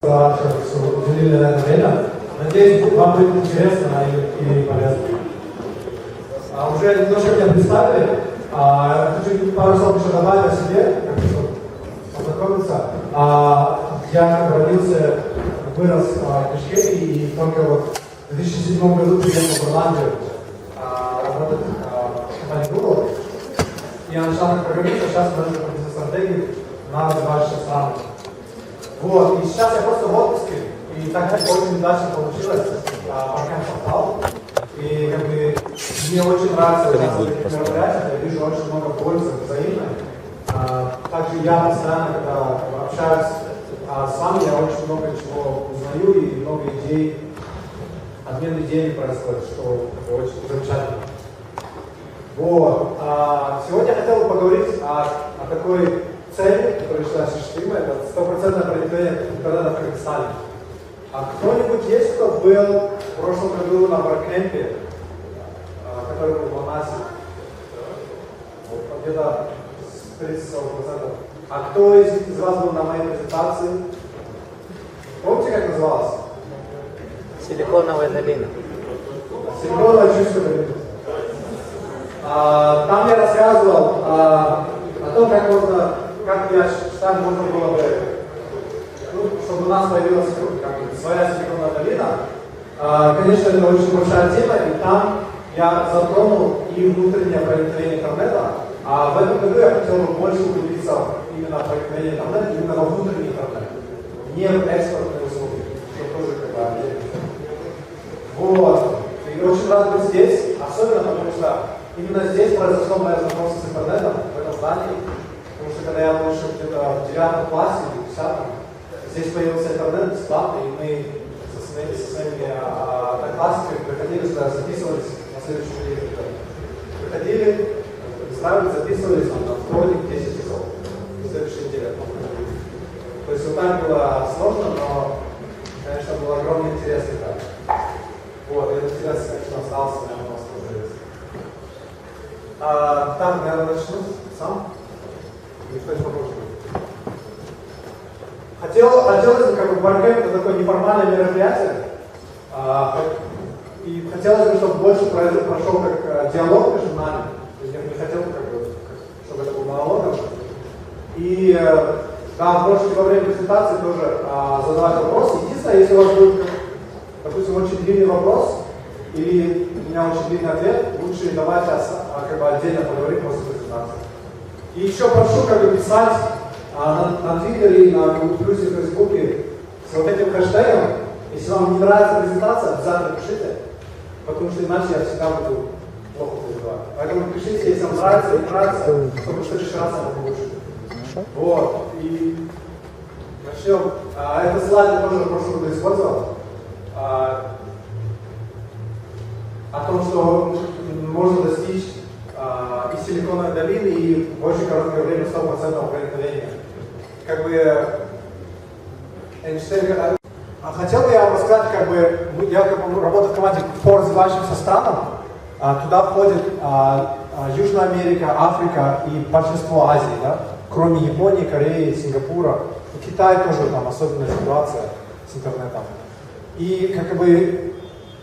что уделили на это время. Надеюсь, вам будет интересно и полезно. Уже немножко меня представили. Хочу пару слов еще добавить о себе, чтобы познакомиться. Я родился, вырос в Бишкеке и только вот в 2007 году приехал в Ирландию работать в компании Google. Я начал как программист, а сейчас менеджер по бизнес-стратегии на развивающихся странах. Вот, и сейчас я просто в отпуске, и так как очень удачно получилось, пока попал. И как бы мне очень нравится участвовать в таких мероприятиях, я вижу очень много пользы взаимной. Также я постоянно, когда общаюсь с вами, я очень много чего узнаю и много идей, обмен идеями происходит, что очень замечательно. Вот. Сегодня я хотел бы поговорить о такой цели, которая считается осуществимой, это 100% проникновение интернета в Кыргызстане. Кто-нибудь есть, кто был в прошлом году на баркемпе, который был в Алмате? Где-то 30-40%. Кто из вас был на моей презентации? Помните, как называлось? Силиконовая долина. Силиконовая чувство долина. Там я рассказывал о том, как я считаю, можно было бы, чтобы у нас появилась своя силиконовая долина. Конечно, это очень большая тема, и там я затронул и внутреннее проникновение интернета. В этом году я хотел бы больше углубиться именно в проникновение интернета, именно во внутренний интернет, не в экспортные услуги, что тоже как бы отдельно. Вот. И очень рад быть здесь, особенно потому что именно здесь произошло мое знакомство с интернетом, в этом здании. Потому что когда я был еще где-то в 9 классе или 10, здесь появился интернет бесплатный, и мы со своими одноклассниками приходили сюда, записывались на следующую неделю. Приходили, устраивались, записывались на вторник 10 часов. На следующей неделе. То есть вот так было сложно, но, конечно, был огромный интерес тогда. Вот, и этот интерес, конечно, остался, у меня тоже есть. Так, наверное, начну сам. Что-нибудь попробуем. Хотелось бы, как бы, баркемп это такое неформальное мероприятие. И хотелось бы, чтобы больше прошел как диалог между нами. То есть я не хотел, чтобы это был монологом. И да, можете во время презентации тоже задавать вопросы. Единственное, если у вас будет, допустим, очень длинный вопрос, или у меня очень длинный ответ, лучше давайте как бы отдельно поговорить после презентации. И еще прошу как бы писать на Твиттере, на Google+, и Фейсбуке с вот этим хэштегом. Если вам не нравится презентация, обязательно пишите, потому что иначе я всегда буду плохо презентовать. Поэтому пишите, если вам нравится, не нравится, чтобы в следующий раз это получше. Вот. И начнем. Это слайд я тоже в прошлом году использовал. О том, что можно достичь из силиконовой долины и в очень короткое время 100% проникновения. Как бы Эйнштейн. Хотел бы я вам рассказать, я работаю в команде по развивающимся странам. Туда входит Южная Америка, Африка и большинство Азии, да? Кроме Японии, Кореи, Сингапура. И Китай тоже там особенная ситуация с интернетом. И как бы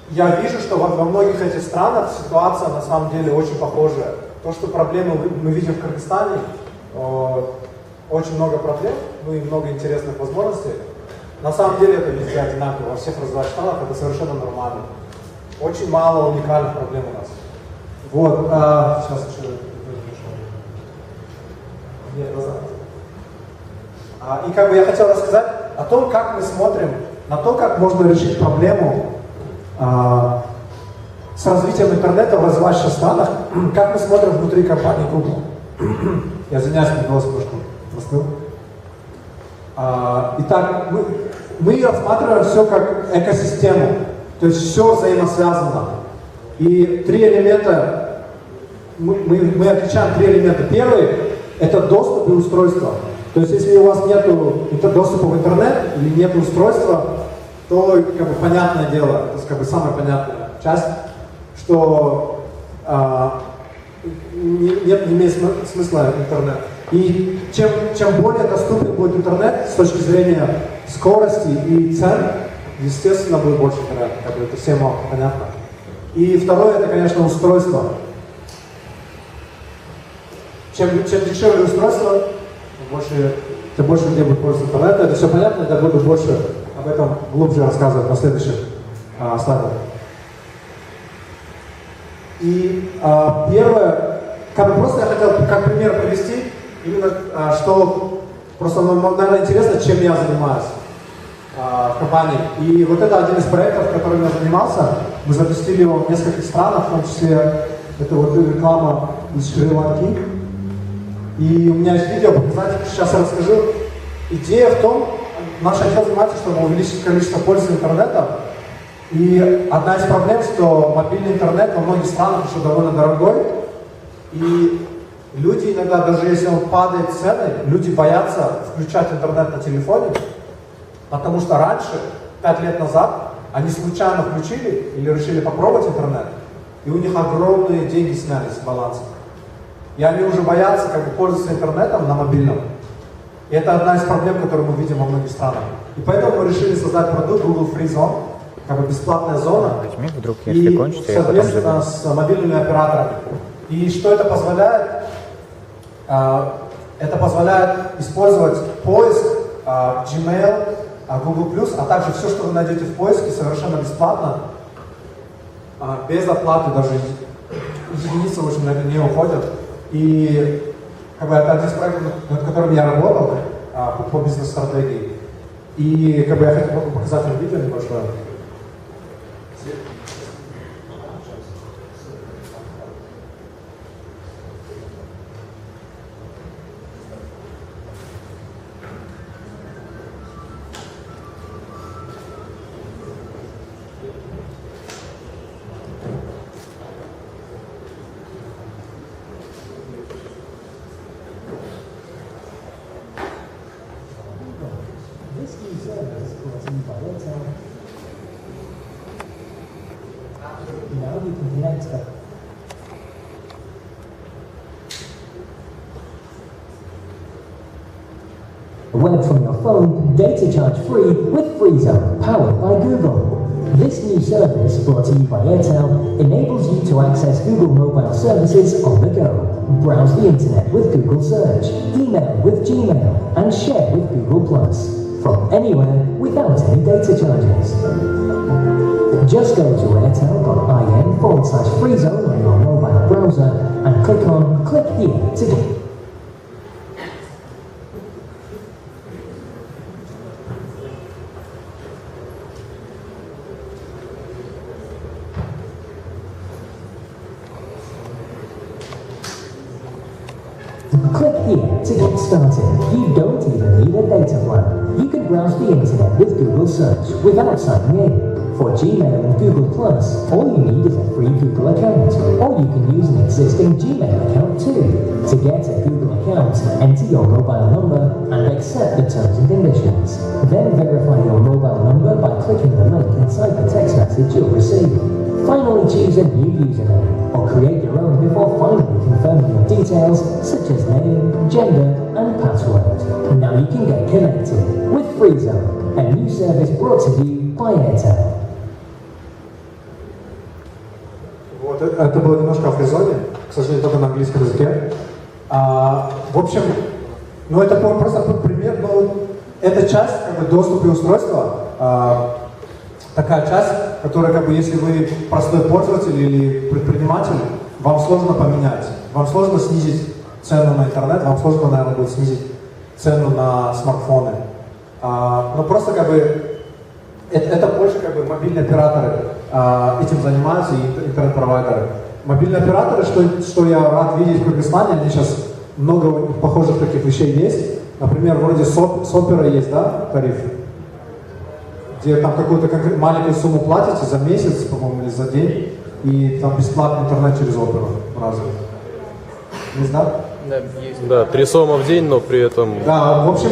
я вижу, что во многих этих странах ситуация на самом деле очень похожая. То, что проблемы мы видим в Кыргызстане, очень много проблем, ну и много интересных возможностей. На самом деле это везде одинаково, во всех развивающих странах это совершенно нормально. Очень мало уникальных проблем у нас. Вот, сейчас еще нет, назад. И как бы я хотел рассказать о том, как мы смотрим на то, как можно решить проблему с развитием интернета в развивающихся странах, как мы смотрим внутри компании Google. Я извиняюсь, мой голос немножко простыл. Итак, мы рассматриваем все как экосистему, то есть все взаимосвязано. И три элемента, мы отличаем три элемента. Первый – это доступ и устройство. То есть если у вас нет доступа в интернет или нет устройства, то как бы понятное дело, то есть как бы самая понятная часть, что не имеет смысла интернет. И чем более доступен будет интернет с точки зрения скорости и цен, естественно, будет больше интернета. Как бы это всем понятно. И второе, это, конечно, устройство. Чем дешевле устройство, тем больше людей будет пользоваться интернетом. Это все понятно, я буду больше об этом глубже рассказывать на следующих слайдах. И первое, просто я хотел как пример привести, именно что просто, наверное, интересно, чем я занимаюсь в компании. И вот это один из проектов, которым я занимался. Мы запустили его в нескольких странах, в том числе это вот реклама из Шри-Ланки. И у меня есть видео показать, сейчас я расскажу. Идея в том, наш отдел занимается, чтобы увеличить количество пользователей интернета. И одна из проблем, что мобильный интернет во многих странах еще довольно дорогой. И люди иногда, даже если он падает цены, люди боятся включать интернет на телефоне, потому что раньше, 5 лет назад, они случайно включили или решили попробовать интернет, и у них огромные деньги снялись с баланса. И они уже боятся пользоваться интернетом на мобильном. И это одна из проблем, которую мы видим во многих странах. И поэтому мы решили создать продукт Google Free Zone, бесплатная зона, вдруг, если и, кончится, соответственно, с мобильными операторами. И что это позволяет? Это позволяет использовать поиск, Gmail, Google+, а также все, что вы найдете в поиске, совершенно бесплатно, без оплаты, даже единицы, в общем, на это не уходят. И это один из проектов, над которым я работал по бизнес-стратегии. И я хотел бы показать вам видео небольшое. Web from your phone, data charge free with FreeZone, powered by Google. This new service, brought to you by Airtel, enables you to access Google mobile services on the go, browse the internet with Google Search, email with Gmail, and share with Google+, from anywhere without any data charges. Just go to airtel.in/freezone on your mobile browser and click on Click Here to get. Click here to get started. You don't even need a data plan. You can browse the internet with Google Search without signing in. For Gmail and Google+, all you need is a free Google account, or you can use an existing Gmail account too. To get a Google account, enter your mobile number and accept the terms and conditions. Then verify your mobile number by clicking the link inside the text message you'll receive. Finally, choose a new username, or create your own before finally confirming your details, such as name, gender, and password. Now you can get connected with FreeZone, a new service brought to you by Airtel. Вот, это было немножко о фризоне, к сожалению, только на английском языке. В общем, это просто пример, это часть доступа и устройства, такая часть, которая, если вы простой пользователь или предприниматель, вам сложно поменять, вам сложно снизить цену на интернет, вам сложно, наверное, будет снизить цену на смартфоны. Но просто это больше мобильные операторы этим занимаются и интернет-провайдеры. Мобильные операторы, что я рад видеть в Кыргызстане, они сейчас много похожих таких вещей есть. Например, вроде Сопера есть, да, тариф, где там какую-то маленькую сумму платите за месяц, по-моему, или за день, и там бесплатный интернет через Оперу разом. Не знаю? Да, есть. Да, 3 сома в день, но при этом... Да, в общем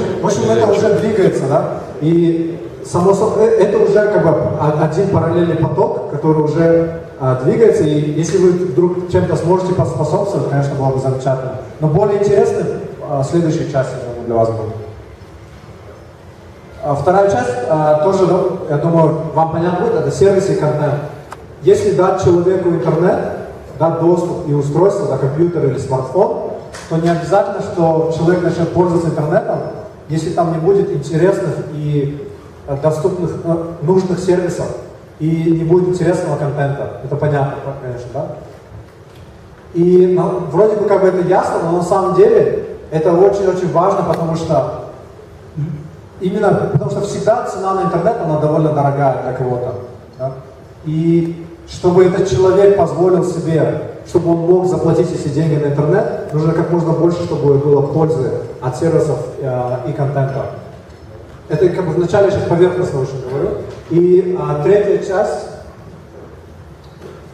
это уже двигается, да, и само собой, это уже один параллельный поток, который уже двигается, и если вы вдруг чем-то сможете поспособствовать, конечно, было бы замечательно. Но более интересным следующей части, я думаю, для вас будет. Вторая часть тоже, я думаю, вам понятно будет, это сервис и контент. Если дать человеку интернет, дать доступ и устройство, да, компьютер или смартфон, то не обязательно, что человек начнет пользоваться интернетом, если там не будет интересных и доступных, нужных сервисов и не будет интересного контента. Это понятно, конечно, да? И вроде бы как бы это ясно, но на самом деле это очень-очень важно, потому что всегда цена на интернет, она довольно дорогая для кого-то. Да? И чтобы этот человек позволил себе, чтобы он мог заплатить эти деньги на интернет, нужно как можно больше, чтобы было пользы от сервисов и контента. Это как бы вначале сейчас поверхностно очень говорю. И третья часть,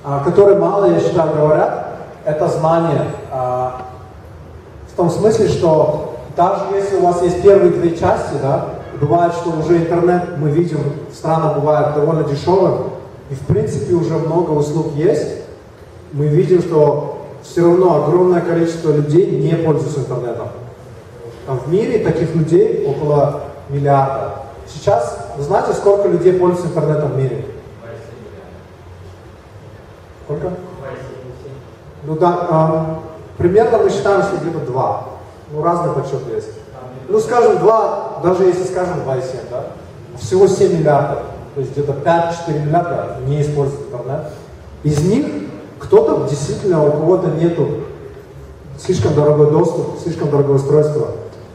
о которой мало, я считаю, говорят, это знание. В том смысле, что даже если у вас есть первые две части, да, бывает, что уже интернет, мы видим, в странах бывает довольно дешевым, и в принципе уже много услуг есть, мы видим, что все равно огромное количество людей не пользуются интернетом. Там в мире таких людей около миллиарда. Сейчас, вы знаете, сколько людей пользуются интернетом в мире? Сколько? Ну да, примерно мы считаем, что где-то 2. Ну, разные подсчеты есть. Ну, скажем, 2, даже если скажем 2,7, да? Всего 7 миллиардов. То есть где-то 5-4 миллиарда не используют интернет. Из них кто-то действительно, у кого-то нету слишком дорогой доступ, слишком дорогое устройство.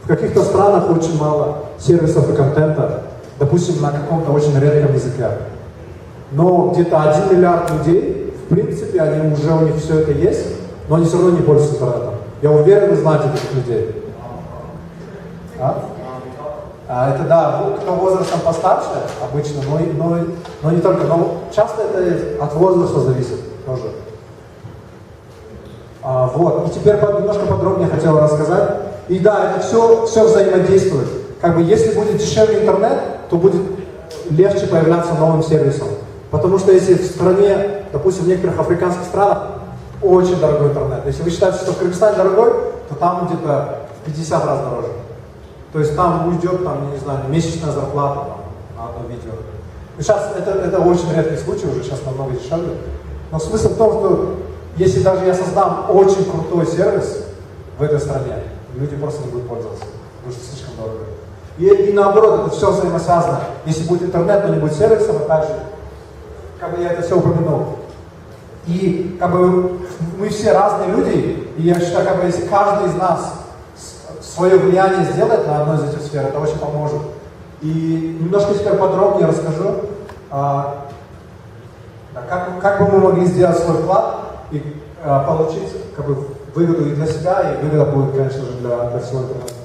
В каких-то странах очень мало сервисов и контента, допустим, на каком-то очень редком языке. Но где-то 1 миллиард людей, в принципе, они уже, у них все это есть, но они все равно не пользуются интернетом. Я уверен, вы знаете этих людей. Это да, кто возрастом постарше обычно, но не только, но часто это от возраста зависит тоже. Вот, и теперь немножко подробнее хотел рассказать. И да, это все взаимодействует. Как бы если будет дешевле интернет, то будет легче появляться новым сервисом. Потому что если в стране, допустим, в некоторых африканских странах очень дорогой интернет. Если вы считаете, что в Кыргызстане дорогой, то там где-то в 50 раз дороже. То есть там уйдет, там, не знаю, месячная зарплата там, на одно видео. И сейчас это очень редкий случай, уже сейчас намного дешевле. Но смысл в том, что если даже я создам очень крутой сервис в этой стране, люди просто не будут пользоваться, потому что слишком дорого. И наоборот, это все взаимосвязано. Если будет интернет, но не будет сервисов, опять же, как бы я это все упомянул. И как бы мы все разные люди, и я считаю, как бы если каждый из нас свое влияние сделает на одной из этих сфер, это очень поможет. И немножко теперь подробнее расскажу, как бы мы могли сделать свой вклад и получить как бы выгоду и для себя, и выгода будет, конечно же, для всего интернета.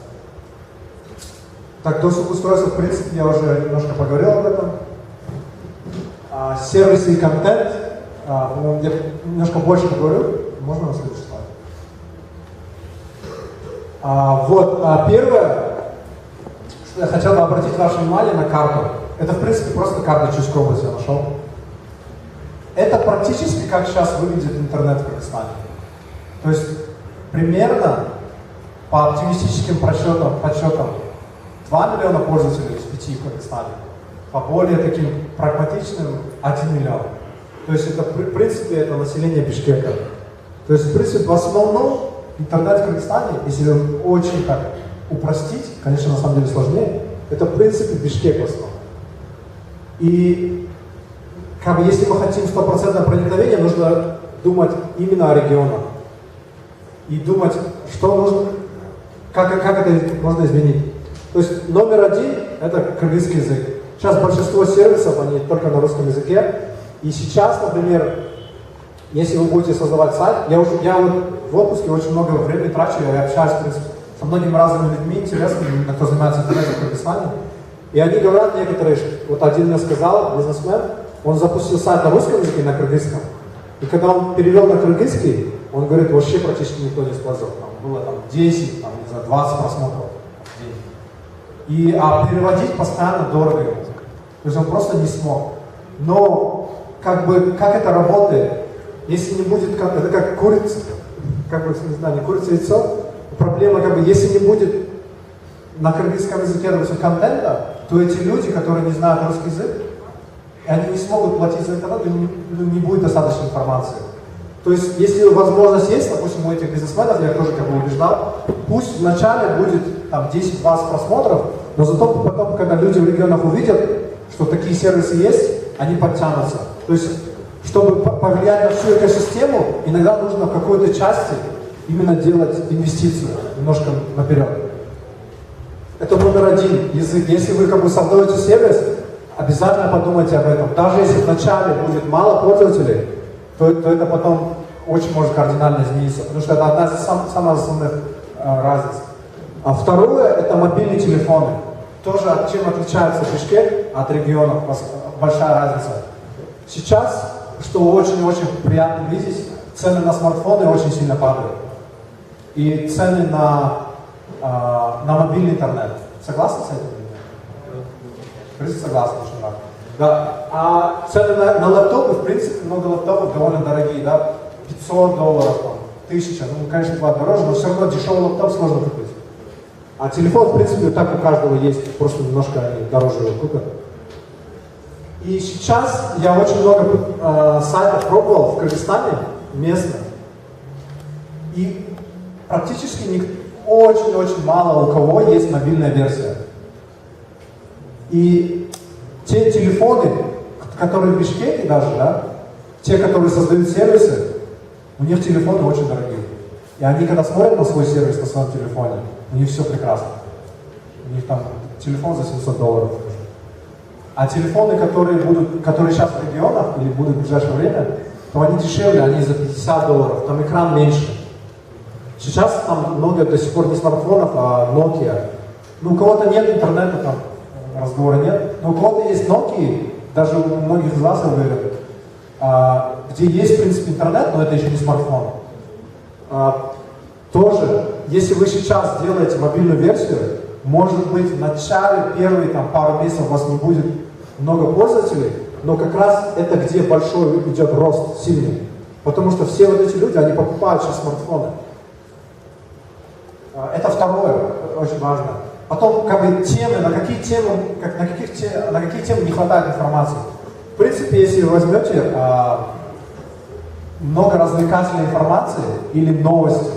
Так, доступ к устройству, в принципе, я уже немножко поговорил об этом. Сервисы и контент, я немножко больше поговорю. Можно на следующий слайд? Вот, первое, что я хотел бы обратить ваше внимание на карту. Это, в принципе, просто карта Чуйской области я нашел. Это практически как сейчас выглядит интернет в Кыргызстане. То есть, примерно, по оптимистическим подсчетам, 2 миллиона пользователей из 5 в Кыргызстане. По более таким прагматичным 1 миллион. То есть, это, в принципе, это население Бишкека. То есть, в принципе, в основном, интернет в Кыргызстане, если очень так упростить, конечно, на самом деле сложнее, это, в принципе, Бишкек в основном. И как бы, если мы хотим 100% проникновения, нужно думать именно о регионах. И думать, что нужно, как это можно изменить. То есть номер 1 – это кыргызский язык. Сейчас большинство сервисов, они только на русском языке. И сейчас, например, если вы будете создавать сайт, я вот в отпуске очень много времени трачу, я общаюсь, в принципе, со многими разными людьми интересными, кто занимается интернетом в Кыргызстане. И они говорят некоторые, вот один мне сказал, бизнесмен, он запустил сайт на русском языке и на кыргызском. И когда он перевел на кыргызский, он говорит, вообще практически никто не использовал. Там было 10, там, не знаю, 20 просмотров в день. А переводить постоянно дорого ему. То есть он просто не смог. Но как это работает? Если не будет, это как курица, как бы, не знаю, не курица, яйцо. проблема, как бы, если не будет на кыргызском языке, допустим, контента, то эти люди, которые не знают русский язык, они не смогут платить за интернет, и не будет достаточно информации. То есть, если возможность есть, допустим, у этих бизнесменов, я тоже как бы убеждал, пусть вначале будет там 10-20 просмотров, но зато потом, когда люди в регионах увидят, что такие сервисы есть, они подтянутся. То есть, чтобы повлиять на всю экосистему, иногда нужно в какой-то части именно делать инвестицию немножко наперед. Это номер один, язык. Если вы как бы создаете сервис, обязательно подумайте об этом. Даже если вначале будет мало пользователей, то это потом очень может кардинально измениться, потому что это одна из самых основных разниц. А второе, это мобильные телефоны. Тоже чем отличается Бишкек от регионов, большая разница. Сейчас, что очень-очень приятно видеть, цены на смартфоны очень сильно падают. И цены на мобильный интернет. Согласны с этим? В принципе, согласны, что да. Да. А цены на лэптопы, в принципе, много лэптопов довольно дорогие, да? $500, там, 1000, ну, конечно, бывает дороже, но все равно дешевый лэптоп сложно купить. А телефон, в принципе, так у каждого есть, просто немножко они дороже его купят. И сейчас я очень много сайтов пробовал в Кыргызстане, местных. И практически очень-очень мало у кого есть мобильная версия. И те телефоны, которые в Бишкеке даже, да, те, которые создают сервисы, у них телефоны очень дорогие. И они, когда смотрят на свой сервис на своем телефоне, у них все прекрасно. У них там телефон за $700. А телефоны, которые сейчас в регионах или будут в ближайшее время, то они дешевле, они за $50, там экран меньше. Сейчас там много до сих пор не смартфонов, а Nokia. Ну, у кого-то нет интернета, там разговора нет, но у кого-то есть Nokia, даже у многих из вас, я уверен, где есть, в принципе, интернет, но это еще не смартфон. Тоже, если вы сейчас делаете мобильную версию, может быть, в начале, первые там, пару месяцев у вас не будет много пользователей, но как раз это где большой идет рост сильный. Потому что все вот эти люди, они покупают сейчас смартфоны. Это второе, очень важно. Потом, как бы, темы, на какие темы не хватает информации. В принципе, если вы возьмете много развлекательной информации или новости,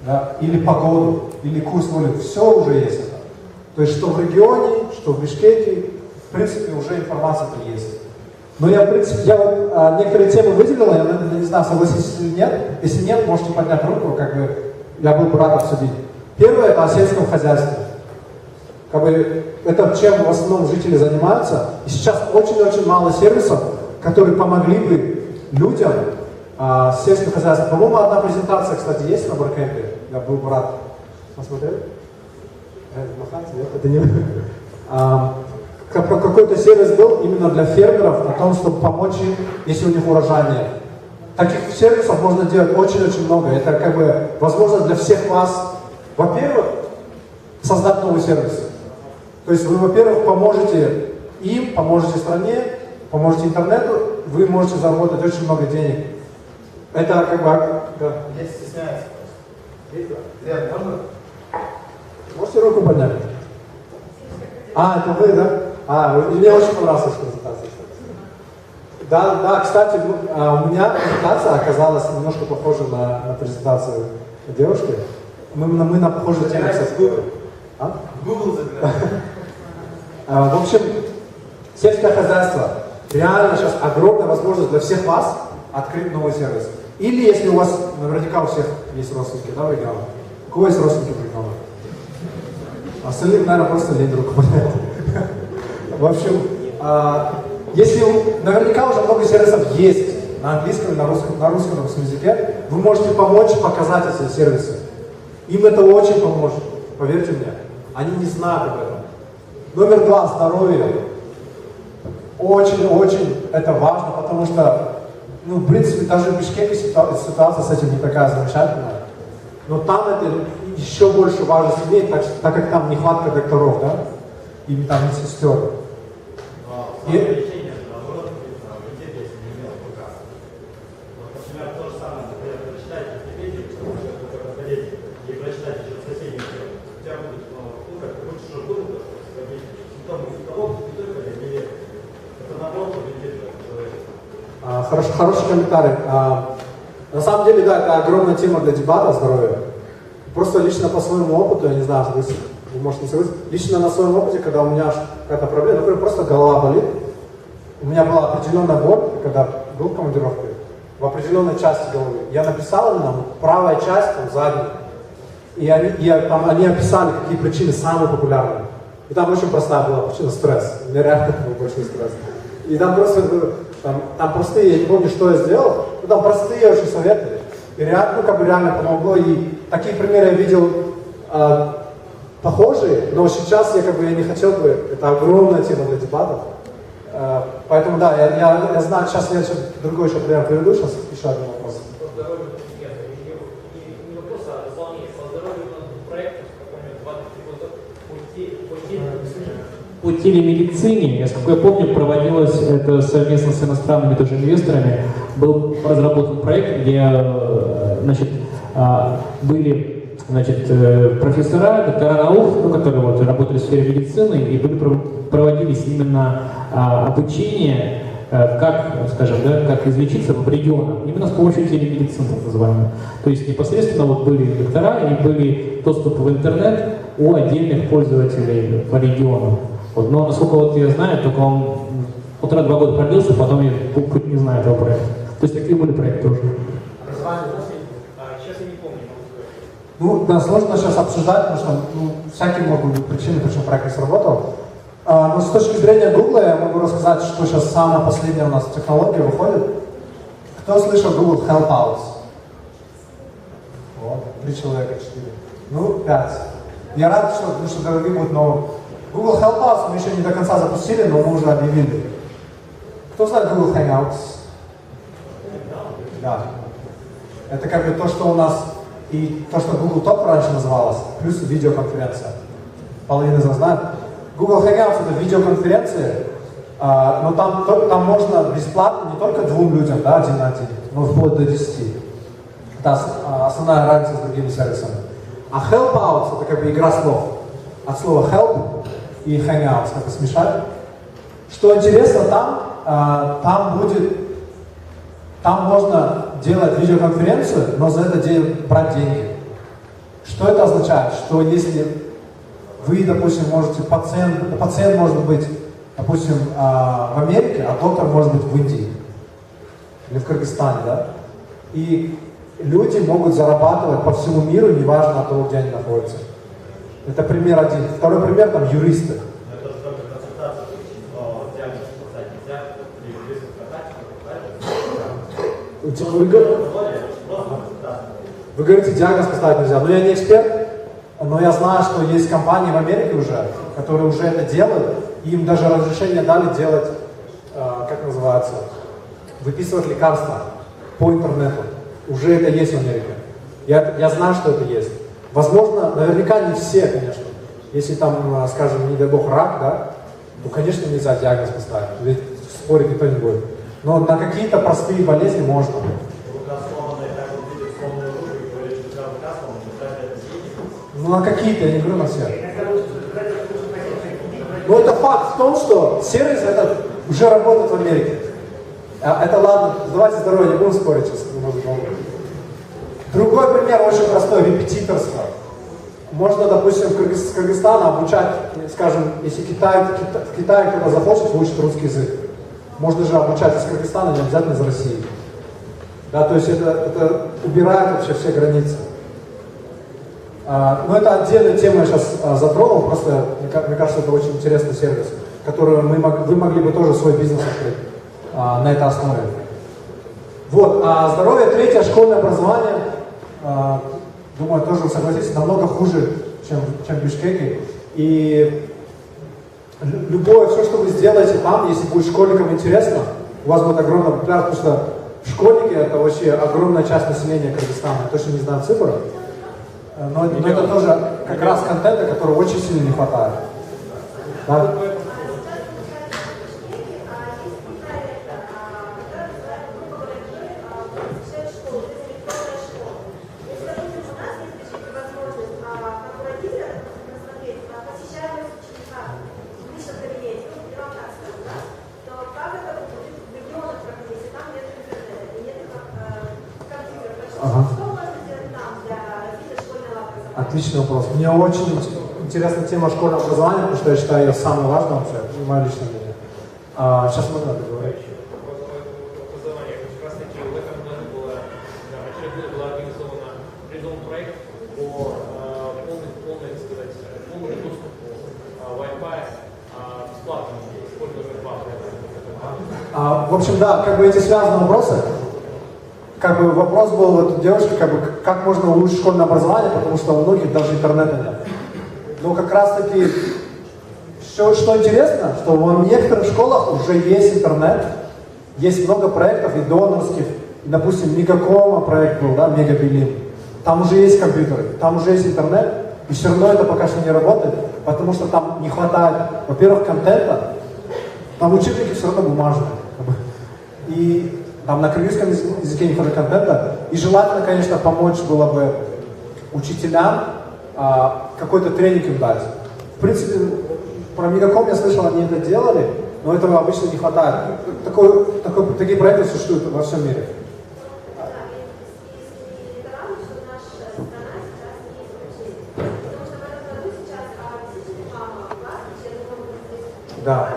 да, или погоду, или курс валют, все уже есть это. То есть, что в регионе, что в Бишкеке, в принципе, уже информация-то есть. Но я, в принципе, некоторые темы выделил, я не знаю, согласитесь или нет. Если нет, можете поднять руку, как бы, я был бы рад обсудить. Первое – это о сельском хозяйстве. Как бы, это чем в основном жители занимаются. И сейчас очень-очень мало сервисов, которые помогли бы людям с сельским хозяйством. По-моему, одна презентация, кстати, есть на Баркемпе. Я был бы рад посмотреть. Нет, это не... Какой-то сервис был именно для фермеров, о том, чтобы помочь им, если у них урожай нет. Таких сервисов можно делать очень-очень много. Это как бы возможность для всех вас, во-первых, создать новый сервис. То есть вы, во-первых, поможете им, поможете стране, поможете интернету, вы можете заработать очень много денег. Это как бы... Да. Я стесняюсь. Можете руку поднять? Это вы, да? Мне очень понравилась презентация. Да, кстати, у меня презентация оказалась немножко похожа на презентацию девушки. Мы на похожей теме, кстати. Google забирает. В общем, сельское хозяйство. Реально сейчас огромная возможность для всех вас открыть новый сервис. Или если у вас, наверняка у всех есть родственники, да, в регионах? У кого есть родственники в регионах? Остальным, наверное, просто лень руку поднять. В общем, если наверняка уже много сервисов есть на английском и на русском языке, вы можете помочь показать эти сервисы. Им это очень поможет, поверьте мне. Они не знают об этом. Номер 2, здоровье. Очень-очень это важно, потому что, ну, в принципе, даже в Бишкеке ситуация с этим не такая замечательная. Но там это еще больше важность имеет, так как там нехватка докторов, да? И там медсестер. Хороший комментарий. На самом деле, да, это огромная тема для дебата здоровья. Просто лично по своему опыту, я не знаю, вы можете не согласиться, лично на своем опыте, когда у меня какая-то проблема, например, просто голова болит, у меня была определенная боль, когда был в командировке, в определенной части головы. Я написал им, правая часть, там, задняя. И они описали, какие причины самые популярные. И там очень простая была причина — стресс. У меня реально был большой стресс. И там просто, там простые, я не помню, что я сделал, но там простые очень советы. И реально, реально помогло. И такие примеры я видел похожие, но сейчас я не хотел бы, это огромная тема для дебатов. Поэтому да, я знаю, сейчас я другой еще пример приведу, сейчас еще один вопрос. По телемедицине, насколько я помню, проводилось это совместно с иностранными тоже инвесторами. Был разработан проект, где были профессора, доктора наук, которые работали в сфере медицины, и проводились именно обучение, как излечиться в регионах, именно с помощью телемедицины, так называемой. То есть непосредственно были доктора и были доступы в интернет у отдельных пользователей по регионам. Но насколько я знаю, только он 1,5-2 года продлился, потом я не знаю этого проекта. То есть такие были проекты тоже. Сейчас я не помню. Ну, да, сложно сейчас обсуждать, потому что всякие могут быть причины, почему проект не сработал. Но с точки зрения Google я могу рассказать, что сейчас самая последняя у нас технология выходит. Кто слышал Google Helpouts? Вот, 3 человека, 4. 5. Я рад, что дорогие будут, но Google Helpouts мы еще не до конца запустили, но мы уже объявили. Кто знает Google Hangouts? Да. Это то, что у нас, и то, что Google Talk раньше называлось, плюс видеоконференция. Половина из вас знает. Google Hangouts — это видеоконференции, но там можно бесплатно не только 2 людям, да, 1 на 1, но вплоть до 10. Это основная разница с другими сервисами. А Helpouts — это игра слов. От слова help и hangouts, как смешать. Что интересно, там можно делать видеоконференцию, но за это брать деньги. Что это означает? Что если вы, допустим, пациент может быть, допустим, в Америке, а доктор может быть в Индии или в Кыргызстане, да? И люди могут зарабатывать по всему миру, неважно от того, где они находятся. Это пример один. Второй пример, там, юристы. Вы говорите, диагноз поставить нельзя. Но я не эксперт, но я знаю, что есть компании в Америке уже, которые уже это делают, и им даже разрешение дали делать, выписывать лекарства по интернету. Уже это есть в Америке. Я знаю, что это есть. Возможно, наверняка не все, конечно. Если там, скажем, не дай бог, рак, да, то, конечно, нельзя диагноз поставить. Ведь спорить никто не будет. Но на какие-то простые болезни можно. Ну, на какие-то, я не говорю на все. Но это факт в том, что сервис этот уже работает в Америке. Это ладно, давайте здоровье, не будем спорить сейчас. Другой пример очень простой, репетиторство. Можно, допустим, с Кыргызстана обучать, скажем, если в Китае кто-то захочет выучить русский язык, можно же обучать из Кыргызстана, не обязательно из России. Да, то есть это убирает вообще все границы. Но это отдельная тема, я сейчас затронул, просто мне кажется, это очень интересный сервис, который вы могли бы тоже свой бизнес открыть на этой основе. Вот, а здоровье, третье, школьное образование, думаю, тоже вы согласитесь, намного хуже, чем в Бишкеке. И любое, все, что вы сделаете там, если будет школьникам интересно, у вас будет огромная популярность, потому что школьники — это вообще огромная часть населения Кыргызстана, я точно не знаю цифры, но это тоже как раз контента, которого очень сильно не хватает. Да? Отличный вопрос. Мне очень интересна тема школьного образования, потому что я считаю ее самой важной вообще, мое личное мнение. Сейчас можно договорить. Образование. Как раз таки в этом году очередной был придуман проект по полному доступу Wi-Fi бесплатному использованию В общем, да, как бы эти связанные вопросы. Как бы вопрос был вот у девушки, как можно улучшить школьное образование, потому что у многих даже интернета нет. Но как раз таки, что интересно, что в некоторых школах уже есть интернет, есть много проектов и донорских, допустим, Мегакома проект был, да, Мегабилин. Там уже есть компьютеры, там уже есть интернет, и все равно это пока что не работает, потому что там не хватает, во-первых, контента, там учебники все равно бумажные. И там на кыргызском языке не хватает контента. И желательно, конечно, помочь было бы учителям какой-то тренинг им дать. В принципе, про Мегаком я слышал, они это делали, но этого обычно не хватает. Такие проекты существуют во всем мире. Да.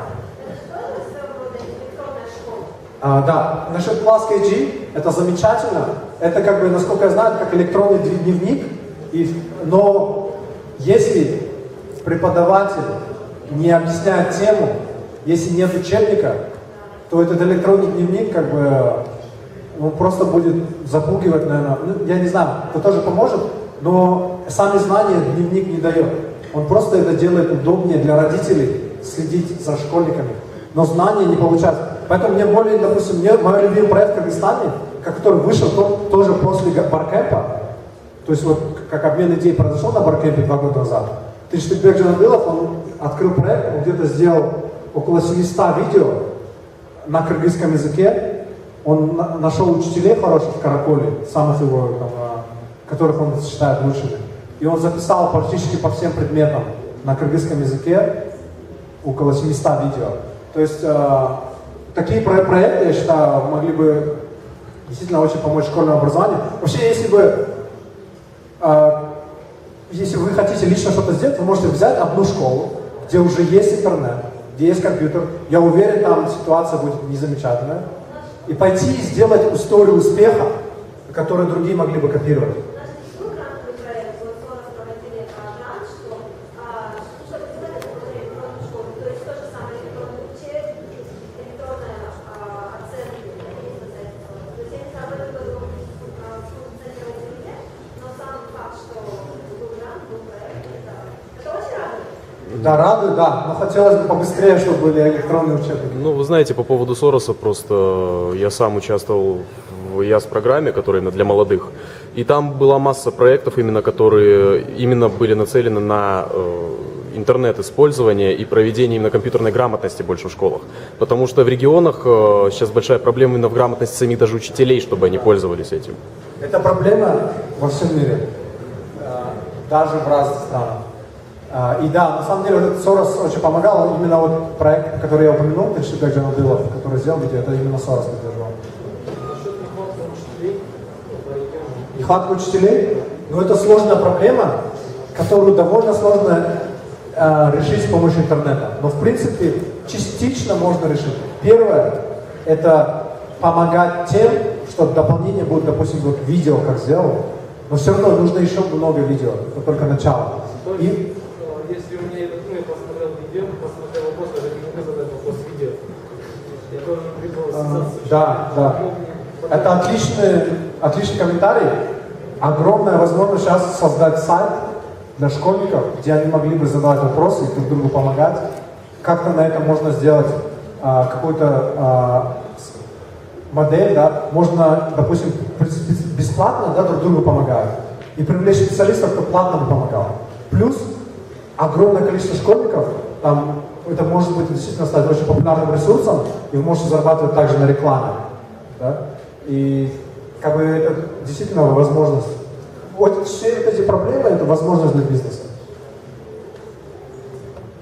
Да, насчет класс KG, это замечательно. Это как бы, насколько я знаю, как электронный дневник. Но если преподаватель не объясняет тему, если нет учебника, то этот электронный дневник как бы он просто будет запугивать, наверное. Ну, я не знаю, это тоже поможет, но сами знания дневник не дает. Он просто это делает удобнее для родителей следить за школьниками. Но знания не получается. Поэтому мне более, допустим, мой любимый проект в Кыргызстане, который вышел тоже после баркэмпа, то есть вот как обмен идей произошел на баркэмпе 2 года назад. Тынчтыкбек Жанадылов, он открыл проект, он где-то сделал около 700 видео на кыргызском языке. Он нашел учителей хороших в Караколе, самых его, там, которых он считает лучшими. И он записал практически по всем предметам на кыргызском языке около 700 видео. То есть такие проекты, я считаю, могли бы действительно очень помочь школьному образованию. Вообще, если вы хотите лично что-то сделать, вы можете взять одну школу, где уже есть интернет, где есть компьютер. Я уверен, там ситуация будет незамечательная. И пойти и сделать историю успеха, которую другие могли бы копировать. Да, радует, да, но хотелось бы побыстрее, чтобы были электронные учебники. Ну, вы знаете, по поводу Сороса просто я сам участвовал в ЯС-программе, которая именно для молодых, и там была масса проектов, именно которые именно были нацелены на интернет-использование и проведение именно компьютерной грамотности больше в школах. Потому что в регионах сейчас большая проблема именно в грамотности самих даже учителей, чтобы они пользовались этим. Это проблема во всем мире, даже в разных странах. И да, на самом деле этот Сорос очень помогал. Именно вот проект, который я упомянул, Тынчтыкбек Жанадылов, который сделал видео, это именно Сорос поддерживал. Нехватка учителей? Ну, это сложная проблема, которую довольно сложно решить с помощью интернета. Но, в принципе, частично можно решить. Первое, это помогать тем, что дополнение будет, допустим, вот видео, как сделал, но все равно нужно еще много видео, это только начало. И если у меня этот, я посмотрел видео, посмотрел вопрос, даже не могу задать вопрос видео. Я тоже придумал да, да. Это отличный комментарий. Огромная возможность сейчас создать сайт для школьников, где они могли бы задавать вопросы и друг другу помогать. Как-то на этом можно сделать какую-то модель, да, можно, допустим, бесплатно, да, друг другу помогать. И привлечь специалистов, кто платно бы помогал. Плюс огромное количество школьников, там, это может быть действительно стать очень популярным ресурсом, и вы можете зарабатывать также на рекламе. Да? И как бы это действительно возможность. Вот все эти проблемы, это возможность для бизнеса.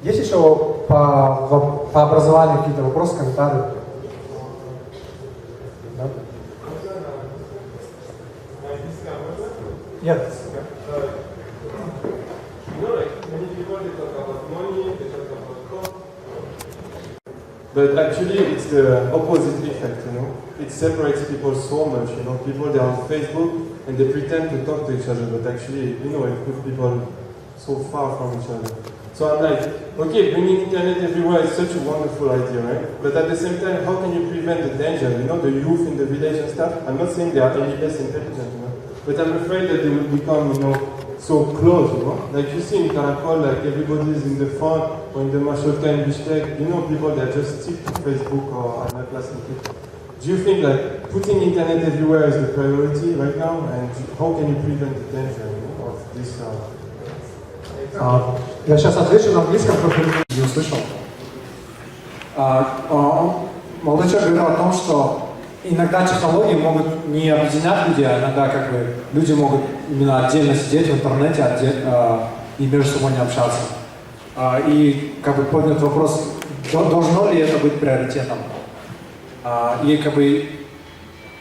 Есть еще по образованию какие-то вопросы, комментарии? Да? Нет. they talk about money, they talk about cost. But actually, it's the opposite effect, you know. It separates people so much, you know. People, they're on Facebook and they pretend to talk to each other, but actually, you know, it puts people so far from each other. So I'm like, okay, bringing internet everywhere is such a wonderful idea, right? But at the same time, how can you prevent the danger? You know, the youth in the village and stuff. I'm not saying they are any less intelligent, you know, but I'm afraid that they will become, you know, so close, you know. Like you see in Karakol, like everybody is in the front, or in the Masholka in Bishkek, you know, people that just stick to Facebook or Atlas and people. Do you think like putting internet everywhere is the priority right now, and how can you prevent the danger, you know, of this? Я сейчас отвечу на английском, только не услышал. Молодой человек говорил о том, что иногда технологии могут не объединять людей, а иногда как бы люди могут именно отдельно сидеть в интернете и между собой не общаться. И как бы поднят вопрос, должно ли это быть приоритетом. И как бы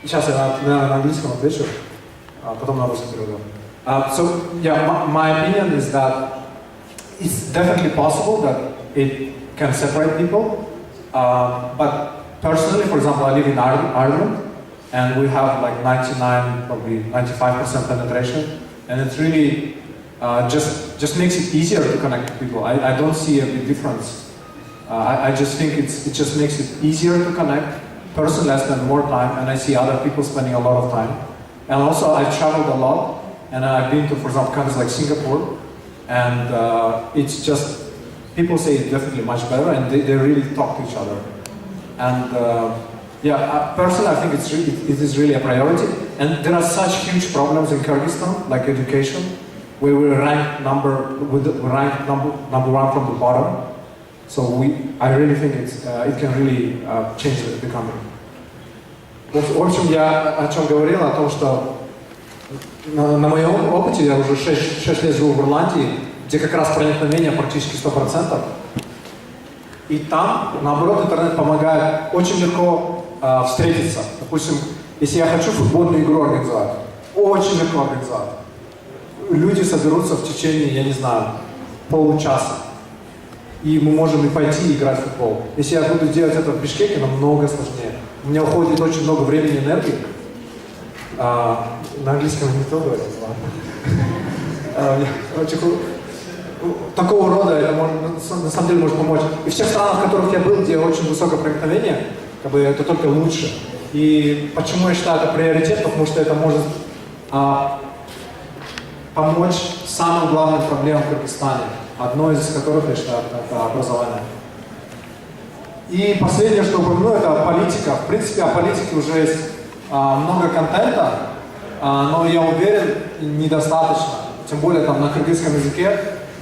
сейчас я, наверное, на английском отвечу, потом на русском переведу. So yeah, my opinion is that it's definitely possible that it can separate people, but personally, for example, I live in Ireland, and we have like 99, probably 95% penetration, and it really just makes it easier to connect to people. I don't see a big difference. I just think it just makes it easier to connect. Personally, I spend more time, and I see other people spending a lot of time. And also, I've traveled a lot, and I've been to, for example, countries like Singapore, and it's just, people say it's definitely much better, and they really talk to each other. And personally, I think it is really a priority. And there are such huge problems in Kyrgyzstan, like education, where we rank number one from the bottom. So I really think it can really change the country. В общем, я о чем говорил, о том, что на моем опыте, я уже 6 лет живу в Ирландии, где как раз проникновение практически 100%. И там, наоборот, интернет помогает очень легко встретиться. Допустим, если я хочу футбольную игру организовать, очень легко организовать. Люди соберутся в течение, я не знаю, получаса. И мы можем и пойти играть в футбол. Если я буду делать это в Бишкеке, намного сложнее. У меня уходит очень много времени и энергии. На английском не то говорить. Такого рода это на самом деле может помочь. И в тех странах, в которых я был, где очень высокое проникновение, как бы это только лучше. И почему я считаю это приоритет? Потому что это может помочь самым главным проблемам в Кыргызстане. Одной из которых, я считаю, это образование. И последнее, что упомяну, это политика. В принципе, о политике уже есть много контента, но я уверен, недостаточно. Тем более там на кыргызском языке,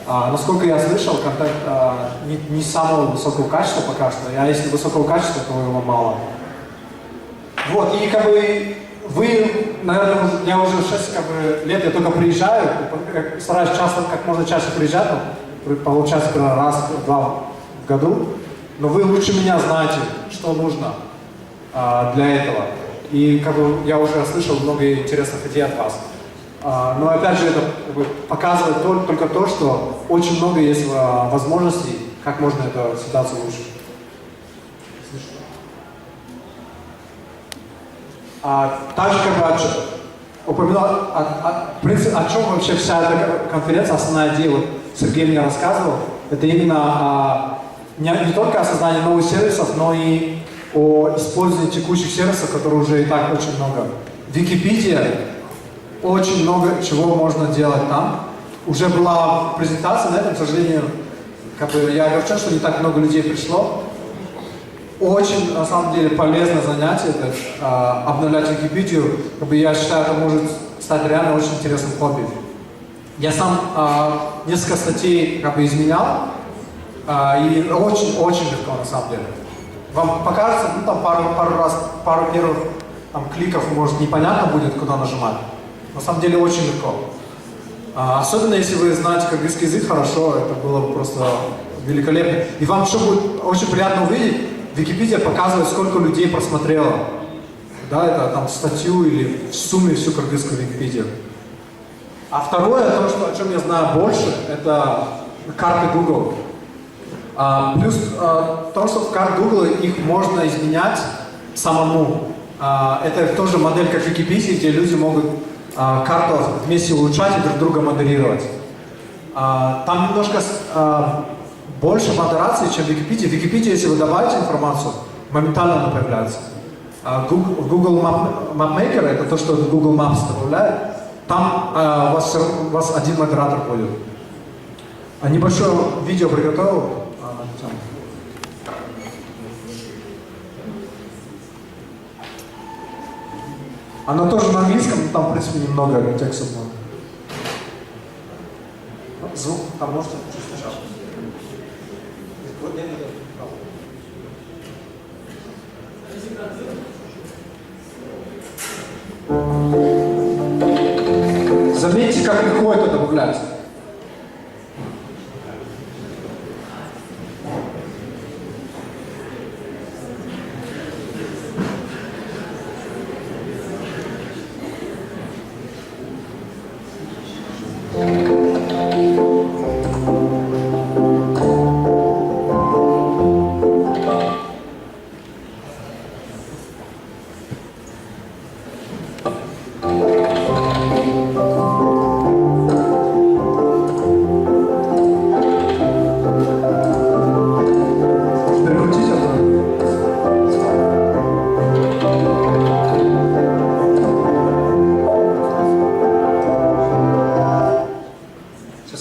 насколько я слышал, контент не самого высокого качества пока что, а если высокого качества, то его мало. Вот, и как бы вы, наверное, я уже 6 лет, я только приезжаю, стараюсь как можно чаще приезжать, получается раз-два в году, но вы лучше меня знаете, что нужно для этого. И как бы я уже слышал много интересных идей от вас. Но опять же, это как бы показывает только то, что очень много есть возможностей, как можно эту ситуацию улучшить. Также как бы упомянул, о чем вообще вся эта конференция, основная идея, вот Сергей мне рассказывал, это именно не только о создании новых сервисов, но и о использовании текущих сервисов, которые уже и так очень много. Википедия, очень много чего можно делать там. Уже была презентация на этом, к сожалению, как бы я огорчен, что не так много людей пришло. Очень, на самом деле, полезное занятие, это обновлять Википедию. Как бы я считаю, это может стать реально очень интересным хобби. Я сам несколько статей как бы изменял, и очень легко, на самом деле. Вам покажется, ну там пару первых там, кликов, может, непонятно будет, куда нажимать. На самом деле очень легко. Особенно если вы знаете кыргызский язык хорошо, это было бы просто великолепно. И вам еще будет очень приятно увидеть, Википедия показывает, сколько людей просмотрело. Да, это там статью или в сумме всю кыргызскую Википедию. А второе, то, о чем я знаю больше, это карты Google. Плюс то, что в карт Google их можно изменять самому. Это тоже модель как Википедия, где люди могут карту вместе улучшать и друг друга модерировать. Там немножко больше модерации, чем в Википедии. В Википедии, если вы добавите информацию, моментально она появляется. Google Mapmaker, это то, что Google Maps добавляет, там у вас один модератор будет. Небольшое видео приготовил. Оно тоже на английском, но там, в принципе, немного текста было. Звук там можете чуть сначала. Заметьте, как легко это добавляется.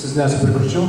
Извиняюсь, прикручу.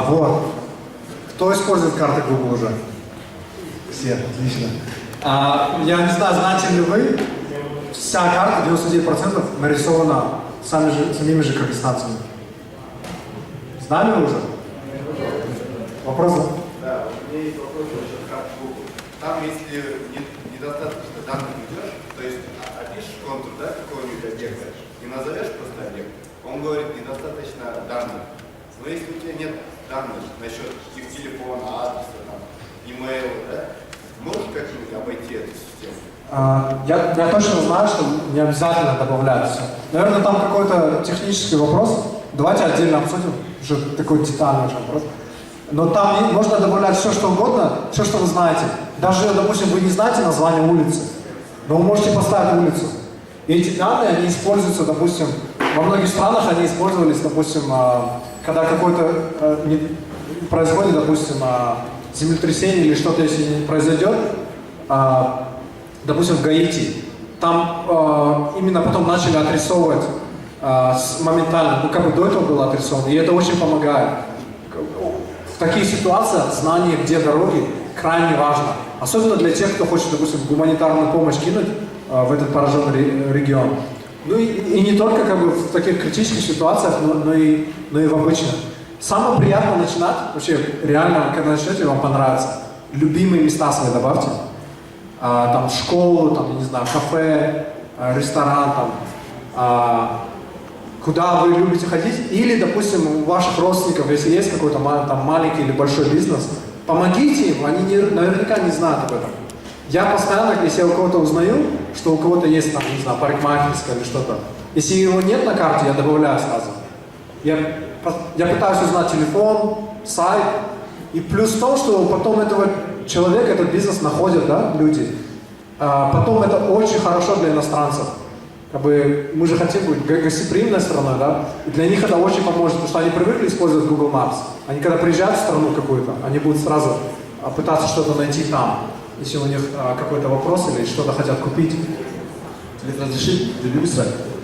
Вот. Кто использует карты Google уже? Все, отлично. Я не знаю, знаете ли вы, вся карта, 99% нарисована самими же координациями. Знали вы уже? Вопрос? Да, у меня есть вопрос насчет карты Google. Там, если недостаточно данных идешь, то есть опишешь контур, да, какого-нибудь объекта, и назовешь просто объект, он говорит, недостаточно данных. Но если у тебя нет данных насчет их телефона, адреса, там, имейла, да, можешь как-нибудь обойти эту систему? Я точно знаю, что не обязательно добавлять все. Наверное, там какой-то технический вопрос. Давайте отдельно обсудим, уже такой детальный вопрос. Но там можно добавлять все, что угодно, все, что вы знаете. Даже, допустим, вы не знаете название улицы, но вы можете поставить улицу. И эти данные, они используются, допустим, во многих странах они использовались, допустим, когда какой-то происходит, допустим, землетрясение или что-то, если произойдет, допустим, в Гаити, там именно потом начали отрисовывать моментально, ну как бы до этого было отрисовано, и это очень помогает. В таких ситуациях знание, где дороги, крайне важно. Особенно для тех, кто хочет, допустим, гуманитарную помощь кинуть в этот пораженный регион. Ну и не только как бы в таких критических ситуациях, но и в обычных. Самое приятное начинать, вообще реально, когда начнете, вам понравится. Любимые места свои добавьте. Там школу, там, не знаю, кафе, ресторан, там, куда вы любите ходить. Или, допустим, у ваших родственников, если есть какой-то там маленький или большой бизнес, помогите им, они наверняка не знают об этом. Я постоянно, если я у кого-то узнаю, что у кого-то есть там, не знаю, парикмахерская или что-то, Если его нет на карте, я добавляю сразу. Я пытаюсь узнать телефон, сайт. И плюс в том, что потом этого человека, этот бизнес находят, да, люди. Потом это очень хорошо для иностранцев. Как бы мы же хотим быть гостеприимной страной, да? И для них это очень поможет, потому что они привыкли использовать Google Maps. Они когда приезжают в страну какую-то, они будут сразу пытаться что-то найти там, если у них какой-то вопрос или что-то хотят купить. Разрешите,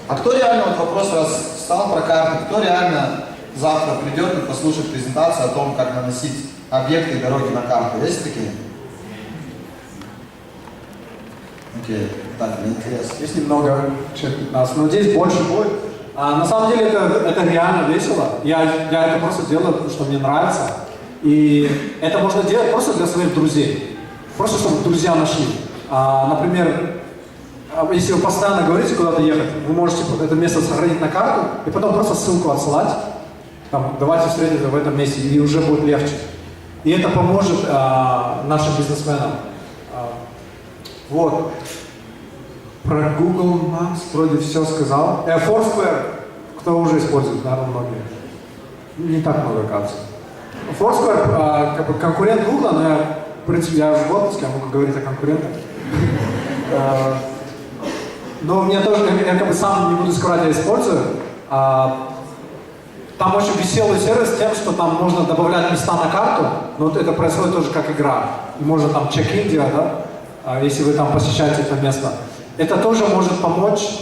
а кто реально, вот вопрос раз встал про карты, кто реально завтра придет и послушает презентацию о том, как наносить объекты и дороги на карту? Есть такие? Окей, так, мне интересно. Есть немного, человек 15, но здесь больше будет. На самом деле это реально весело. Я это просто делаю, потому что мне нравится. И это можно делать просто для своих друзей. Просто чтобы друзья нашли. Например, если вы постоянно говорите куда-то ехать, вы можете это место сохранить на карту и потом просто ссылку отсылать. Там, давайте встретимся в этом месте, и уже будет легче. И это поможет нашим бизнесменам. Вот. Про Google Maps вроде все сказал. Foursquare, кто уже использует, наверное, многие. Не так много, кажется. Foursquare как бы конкурент Google, но я, в принципе, я уже в отпуске, я могу говорить о конкурентах. Но мне тоже, я как бы сам не буду скрывать, я использую. Там очень веселый сервис тем, что там можно добавлять места на карту, но вот это происходит тоже как игра. И можно там чек-ин делать, да, если вы там посещаете это место. Это тоже может помочь,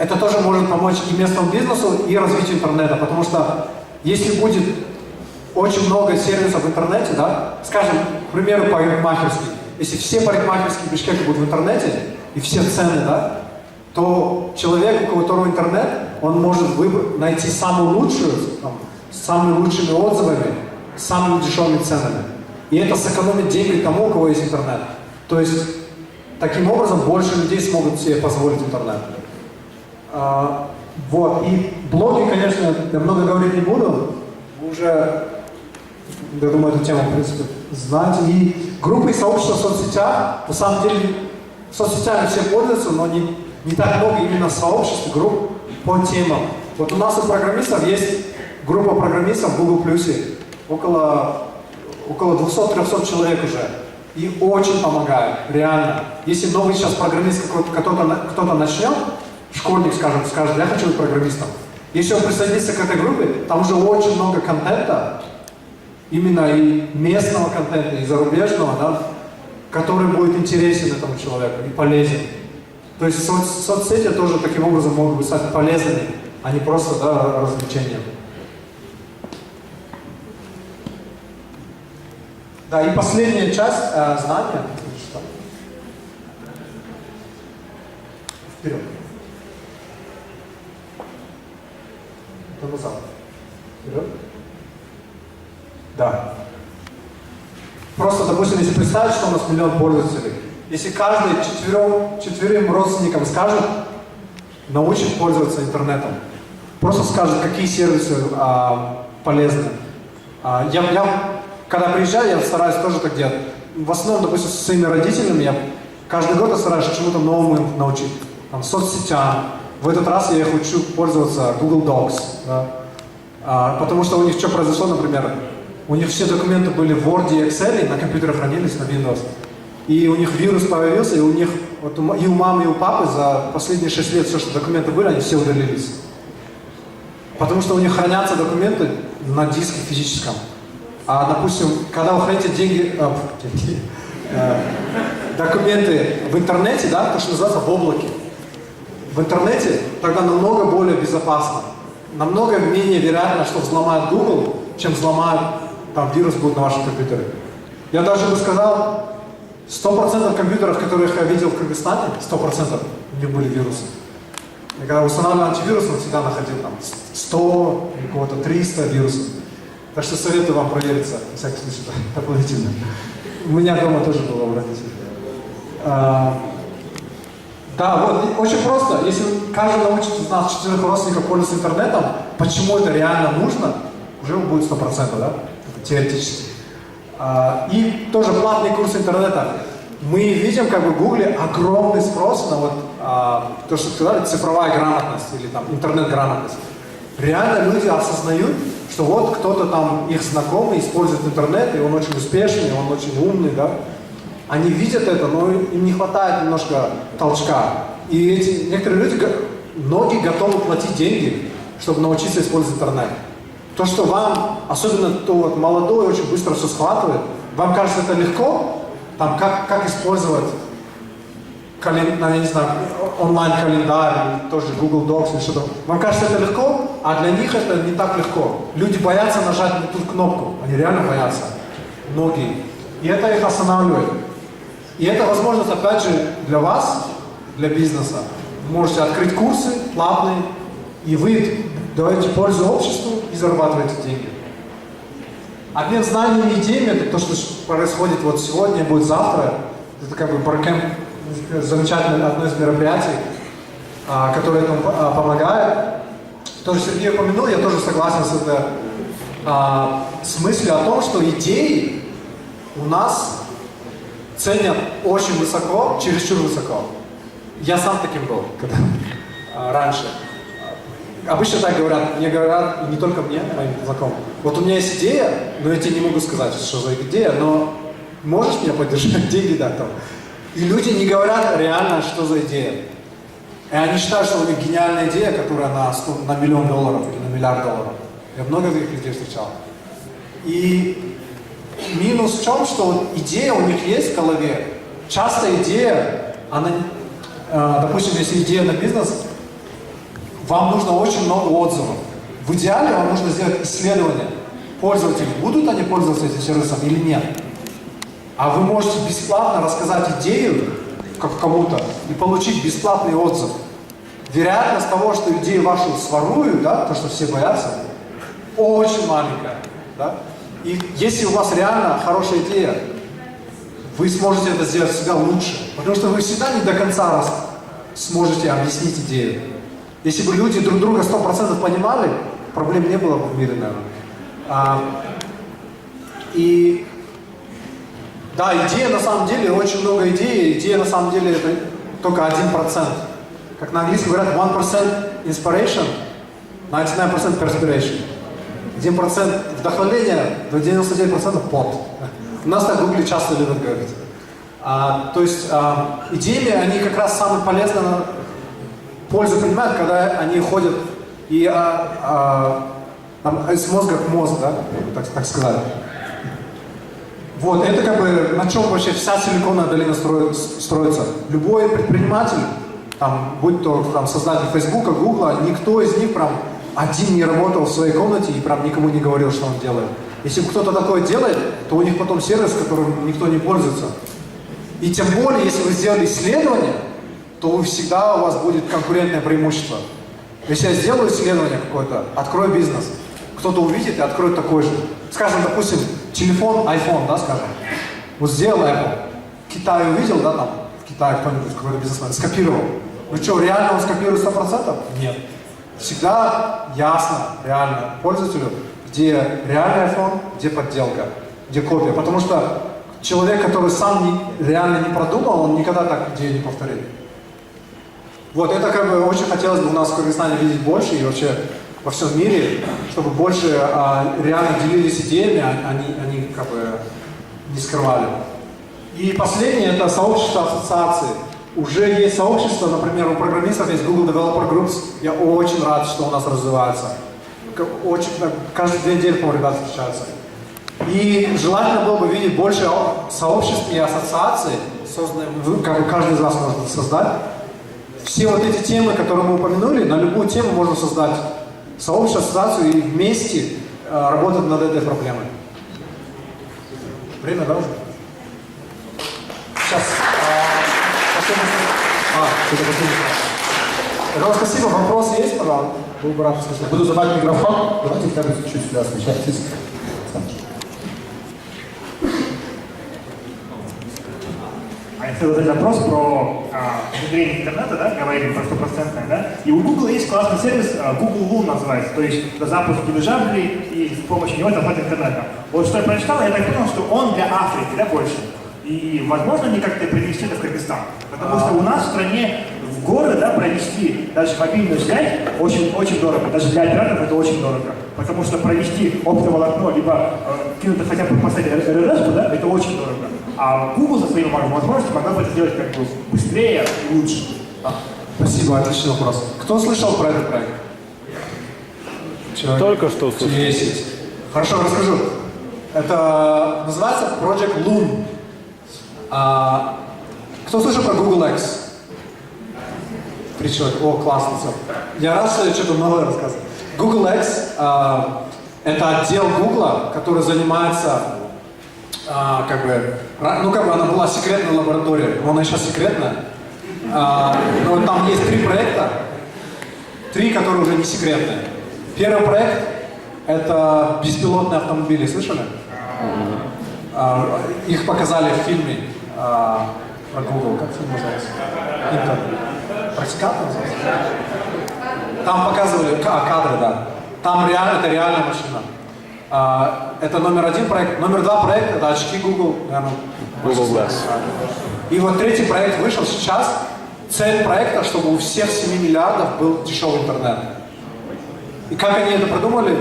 и местному бизнесу, и развитию интернета, потому что если будет очень много сервисов в интернете, да, скажем, к примеру, парикмахерский, если все парикмахерские в Бишкеке будут в интернете, и все цены, да, то человек, у которого интернет, он может найти самую лучшую, с самыми лучшими отзывами, с самыми дешевыми ценами. И это сэкономит деньги тому, у кого есть интернет. То есть, таким образом, больше людей смогут себе позволить интернет. Вот. И блоги, конечно, я много говорить не буду. Вы уже, я думаю, эту тему, в принципе, знаете. И группы и сообщества в соцсетях, на самом деле, соцсетями все пользуются, но не так много именно сообществ, групп по темам. Вот у нас у программистов есть группа программистов в Google+, около 200-300 человек уже. И очень помогает, реально. Если новый сейчас программист кто-то начнет, школьник, скажем, скажет, я хочу быть программистом. Если он присоединится к этой группе, там уже очень много контента, именно и местного контента, и зарубежного, да, который будет интересен этому человеку и полезен. То есть соцсети тоже таким образом могут стать полезными, а не просто, да, развлечением. Да, и последняя часть знания. Вперед. Это назад. Вперед. Да. Просто, допустим, если представить, что у нас 1 миллион пользователей, если каждый четверым родственникам скажет, научит пользоваться интернетом, просто скажет, какие сервисы полезны. Когда приезжаю, я стараюсь тоже так делать. В основном, допустим, со своими родителями я каждый год стараюсь чему-то новому им научить. Там, соцсетям. В этот раз я их учу пользоваться Google Docs. Да? Потому что у них что произошло, например, у них все документы были в Word и Excel, на компьютере хранились, на Windows. И у них вирус появился, и у них, вот, и у мамы, и у папы за последние 6 лет все, что документы были, они все удалились. Потому что у них хранятся документы на диске физическом. А, допустим, когда вы храните документы в интернете, да, то, что называется в облаке. В интернете тогда намного более безопасно. Намного менее вероятно, что взломают Google, чем взломают, там, вирус будет на вашем компьютере. Я даже бы сказал, 100% компьютеров, которых я видел в Кыргызстане, 100% у них были вирусы. И когда устанавливал антивирус, он всегда находил там 100, кого-то 300 вирусов. Так что советую вам провериться, на всякий случай, дополнительно. У меня дома тоже было у родителей. Да, вот, очень просто. Если каждый научит из нас 4 родственников пользоваться интернетом, почему это реально нужно, уже будет 100%, да? Это теоретически. И тоже платные курсы интернета. Мы видим, как бы в Гугле огромный спрос на вот то, что сказали, цифровая грамотность или там интернет-грамотность. Реально люди осознают, что вот кто-то там, их знакомый, использует интернет, и он очень успешный, и он очень умный, да. Они видят это, но им не хватает немножко толчка. И эти некоторые люди, многие готовы платить деньги, чтобы научиться использовать интернет. То, что вам, особенно кто вот молодой, очень быстро все схватывает, вам кажется это легко, там, как использовать я не знаю, онлайн-календарь, или тоже Google Docs или что-то. Вам кажется это легко, а для них это не так легко. Люди боятся нажать на ту кнопку. Они реально боятся. Многие. И это их останавливает. И это возможность, опять же, для вас, для бизнеса. Вы можете открыть курсы платные, и вы даете пользу обществу и зарабатываете деньги. Обмен знаниями и идеями, это то, что происходит вот сегодня, будет завтра. Это как бы баркэмп, замечательное одно из мероприятий, которое этому помогает. Тоже Сергей упомянул, я тоже согласен с этой с мыслью о том, что идеи у нас ценят очень высоко, чересчур высоко. Я сам таким был раньше. Обычно так говорят, мне говорят, не только мне, моим знакомым. Вот у меня есть идея, но я тебе не могу сказать, что за идея, но можешь меня поддержать, деньги дать там. И люди не говорят реально, что за идея. И они считают, что у них гениальная идея, которая на $1 миллион или на $1 миллиард. Я много таких людей встречал. И минус в чем, что идея у них есть в голове. Часто идея, она, допустим, если идея на бизнес, вам нужно очень много отзывов. В идеале вам нужно сделать исследование. Пользователи, будут они пользоваться этим сервисом или нет. А вы можете бесплатно рассказать идею кому-то и получить бесплатный отзыв. Вероятность того, что идею вашу своруют, да, то, что все боятся, очень маленькая. Да? И если у вас реально хорошая идея, вы сможете это сделать всегда лучше. Потому что вы всегда не до конца сможете объяснить идею. Если бы люди друг друга 100% понимали, проблем не было бы в мире, наверное. И да, идея на самом деле, очень много идей, идея на самом деле это только 1%. Как на английском говорят, 1% inspiration, 99% perspiration. 1% вдохновения, до 99% пот. У нас так в Гугле часто любят говорить. То есть идеями, они как раз самые полезные, пользу принимают, когда они ходят и из мозга к мозгу, да, так сказать. Вот, это как бы на чем вообще вся Силиконовая долина строится. Любой предприниматель, там, будь то там, создатель Фейсбука, Гугла, никто из них прям один не работал в своей комнате и прям никому не говорил, что он делает. Если кто-то такое делает, то у них потом сервис, которым никто не пользуется. И тем более, если вы сделали исследование, то всегда у вас будет конкурентное преимущество. Если я сделаю исследование какое-то, открою бизнес, кто-то увидит и откроет такой же. Скажем, допустим, телефон, iPhone, да, скажем. Вот сделал Apple. Китай увидел, да, там, в Китае кто-нибудь, какой-то бизнесмен, скопировал. Ну что, реально он скопирует 100%? Нет. Всегда ясно, реально, пользователю, где реальный iPhone, где подделка, где копия. Потому что человек, который сам реально не продумал, он никогда так идею не повторит. Вот, это как бы очень хотелось бы у нас в Кыргызстане видеть больше и вообще во всем мире, чтобы больше реально делились идеями, они как бы не скрывали. И последнее, это сообщество ассоциаций. Уже есть сообщество, например, у программистов есть Google Developer Groups. Я очень рад, что у нас развивается. Каждые 2 недели, по-моему, ребята встречаются. И желательно было бы видеть больше сообществ и ассоциаций, созданных, как бы каждый из вас может создать. Все вот эти темы, которые мы упомянули, на любую тему можно создать сообщество, ассоциацию и вместе работать над этой проблемой. Время, да, уже? Сейчас. Спасибо. Вопросы есть, пожалуйста? Был бы рад услышать. Буду забрать микрофон. Давайте как бы чуть-чуть сюда смещайтесь. А я хотел задать вопрос про внедрение интернета, да, говорили про 100%, да? И у Google есть классный сервис, Google Loon называется, то есть это запуск дирижаблей и с помощью него захват интернета. Вот что я прочитал, я так понял, что он для Африки, да, больше. И возможно ли как-то привести это в Кыргызстан? Потому что у нас в стране в горы, да, провести даже мобильную связь очень дорого. Даже для операторов это очень дорого. Потому что провести оптоволокно, либо кинуть хотя бы поставить РРС, да, это очень дорого. А Google со своими возможностями могла бы это сделать как бы быстрее и лучше. Спасибо, отличный вопрос. Кто слышал про этот проект? Только что слышал. 10. Хорошо, расскажу. Это называется Project Loon. Кто слышал про Google X? 3 человека. О, классно, все. Я рад, что я что-то новое рассказываю. Google X это отдел Google, который занимается она была секретной лабораторией, но она сейчас секретная. Но там есть 3 проекта, 3, которые уже не секретные. Первый проект это беспилотные автомобили, слышали? Их показали в фильме про Google, как фильм называется? Практикант называется? Там показывали кадры, да. Там это реальная машина. Это номер 1 проект. Номер 2 проект это очки Google. Google Glass. И вот 3-й проект вышел сейчас. Цель проекта, чтобы у всех 7 миллиардов был дешевый интернет. И как они это придумали?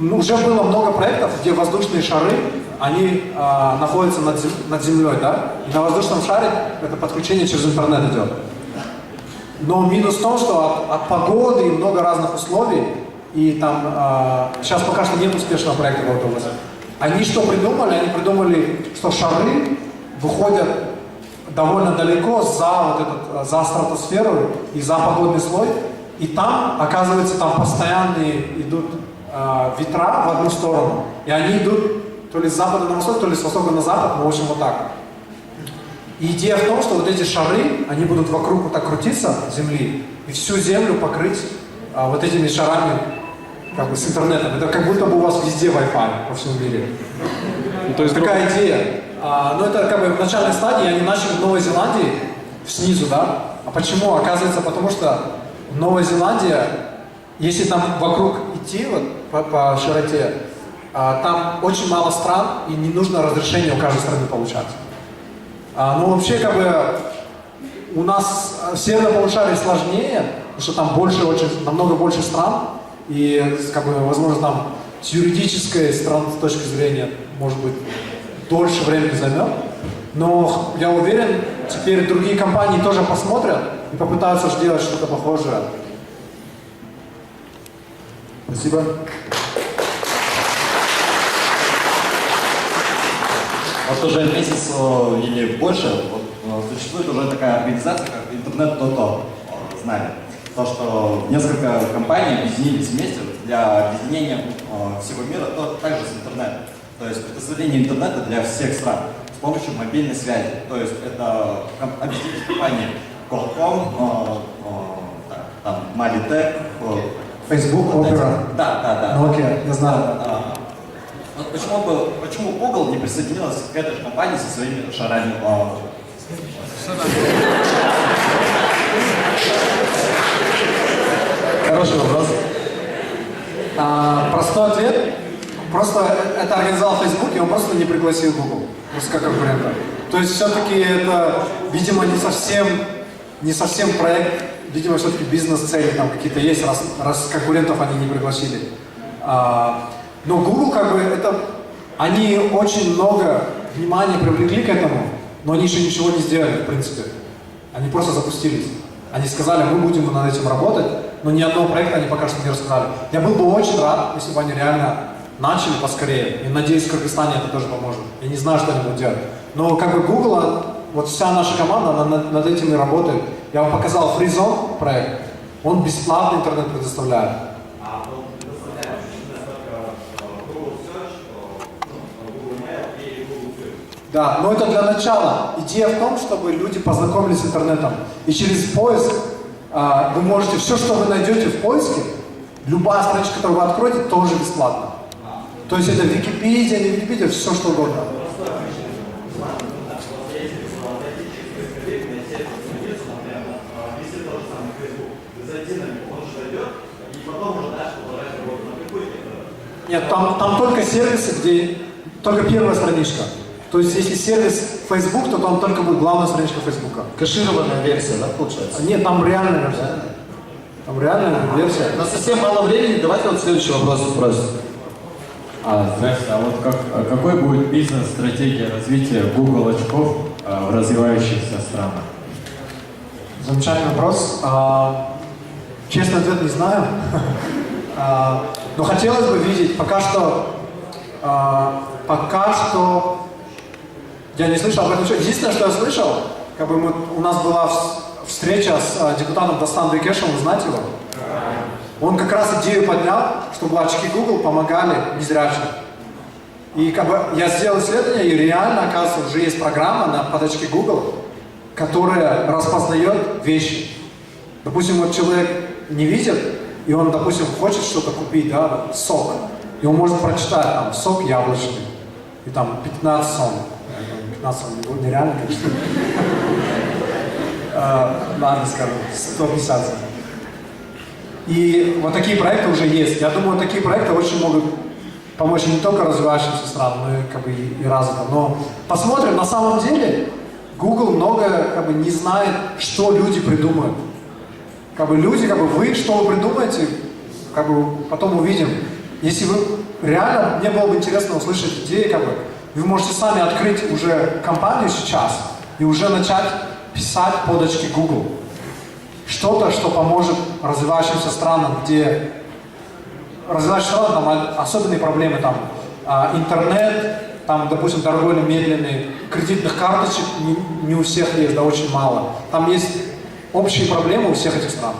Уже было много проектов, где воздушные шары, они находятся над землей, да? И на воздушном шаре это подключение через интернет идет. Но минус в том, что от погоды и много разных условий, и там сейчас пока что нет успешного проекта в этой области. Они что придумали? Они придумали, что шары выходят довольно далеко за стратосферу и за погодный слой, и там, оказывается, там постоянные идут ветра в одну сторону, и они идут то ли с запада на восток, то ли с востока на запад, но в общем вот так. И идея в том, что вот эти шары, они будут вокруг вот так крутиться Земли, и всю Землю покрыть вот этими шарами, как бы с интернетом. Это как будто бы у вас везде Wi-Fi по всему мире. То есть такая идея. Но это как бы в начальной стадии, они начали в Новой Зеландии, снизу, да? А почему? Оказывается, потому что Новая Зеландия, если там вокруг идти вот по широте, там очень мало стран, и не нужно разрешение у каждой страны получать. Но вообще, как бы, у нас в северном полушарии сложнее, потому что там намного больше стран, и, как бы, возможно, там с юридической стороны, с точки зрения, может быть, дольше времени займет. Но я уверен, теперь другие компании тоже посмотрят и попытаются сделать что-то похожее. Спасибо. Вот уже месяц или больше существует уже такая организация, как Интернет.то, знали. То, что несколько компаний объединились вместе для объединения всего мира, также с интернетом. То есть предоставление интернета для всех стран с помощью мобильной связи. То есть это объединились компании Qualcomm, Malitech, Facebook, Opera. Да. Nokia, я знаю. Почему Google не присоединилась к этой же компании со своими шарами? Хороший вопрос. Простой ответ. Просто это организовал Facebook, и он просто не пригласил Google. Просто как конкурента. То есть все-таки это, видимо, не совсем проект, видимо, все-таки бизнес-цели там какие-то есть, раз конкурентов они не пригласили. Но Google, как бы, они очень много внимания привлекли к этому, но они еще ничего не сделали, в принципе. Они просто запустились. Они сказали, мы будем над этим работать, но ни одного проекта они пока что не рассказали. Я был бы очень рад, если бы они реально начали поскорее. И надеюсь, в Кыргызстане это тоже поможет. Я не знаю, что они будут делать. Но как бы Google, вот вся наша команда, она над этим и работает. Я вам показал FreeZone проект. Он бесплатный интернет предоставляет. Да, но это для начала. Идея в том, чтобы люди познакомились с интернетом. И через поиск вы можете, все, что вы найдете в поиске, любая страничка, которую вы откроете, тоже бесплатно. То есть это Википедия, не Википедия, все что угодно. Нет, там только сервисы, где только первая страничка. То есть, если сервис Facebook, то там только будет главная страничка Facebook. Кэшированная версия, да, получается? Нет, там реальная версия. Там реальная версия. У нас совсем мало времени, давайте вот следующий вопрос спросим. Здравствуйте, а вот какой будет бизнес-стратегия развития Google очков в развивающихся странах? Замечательный вопрос. Честный ответ не знаю. Но хотелось бы видеть, пока что я не слышал об этом ничего. Единственное, что я слышал, как бы у нас была встреча с депутатом Дастан Бекешем, вы знаете его? Он как раз идею поднял, чтобы очки Google помогали незрячим. И как бы я сделал исследование, и реально, оказывается, уже есть программа под очки Google, которая распознает вещи. Допустим, вот человек не видит, и он, допустим, хочет что-то купить, да, сок. И он может прочитать там сок яблочный. И там 15 сом. 15 сом нереально, конечно. Ладно, скажем, 150 сом. И вот такие проекты уже есть. Я думаю, такие проекты очень могут помочь не только развивающимся странам, но и, как бы, и развитым. Но посмотрим, на самом деле Google многое как бы не знает, что люди придумают. Как бы люди, как бы вы, что вы придумаете, как бы потом увидим. Если вы реально, мне было бы интересно услышать идеи, как бы, вы можете сами открыть уже компанию сейчас и уже начать писать под очки Google. Что-то, что поможет развивающимся странам, где развивающимся странам там особенные проблемы, там интернет, там, допустим, торговля медленный, кредитных карточек не у всех есть, да очень мало. Там есть общие проблемы у всех этих стран.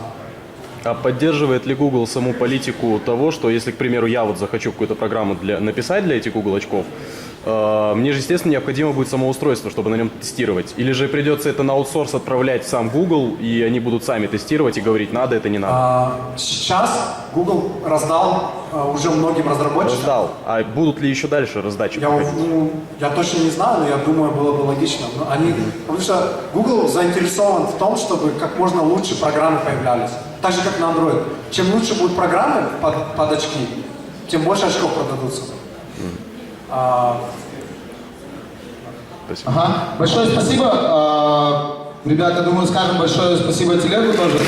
А поддерживает ли Google саму политику того, что если, к примеру, я вот захочу какую-то программу написать для этих Google очков, мне же, естественно, необходимо будет самоустройство, чтобы на нем тестировать. Или же придется это на аутсорс отправлять в сам Google, и они будут сами тестировать и говорить, надо это, не надо? Сейчас Google раздал уже многим разработчикам. Раздал. А будут ли еще дальше раздачи? Я точно не знаю, но я думаю, было бы логично. Потому что Google заинтересован в том, чтобы как можно лучше программы появлялись. Так же, как на Android. Чем лучше будут программы под очки, тем больше очков продадутся. Спасибо. Ага. Большое спасибо. Ребята, думаю, скажем большое спасибо Телегу тоже.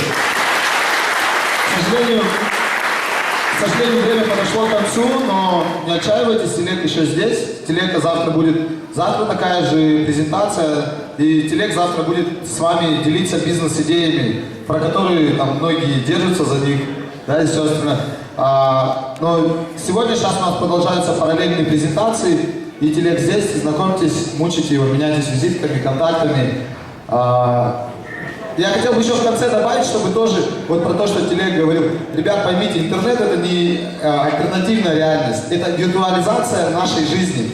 К сожалению, время подошло к концу, но не отчаивайтесь, Телег еще здесь. Телега завтра такая же презентация, и Телег завтра будет с вами делиться бизнес-идеями, про которые там многие держатся за них, да, и все остальное. Но сегодня, сейчас у нас продолжаются параллельные презентации, и Телег здесь, знакомьтесь, мучите его, меняйтесь визитками, контактами. Я хотел бы еще в конце добавить, чтобы тоже, вот про то, что Телег говорил, ребят, поймите, интернет это не альтернативная реальность, это виртуализация нашей жизни.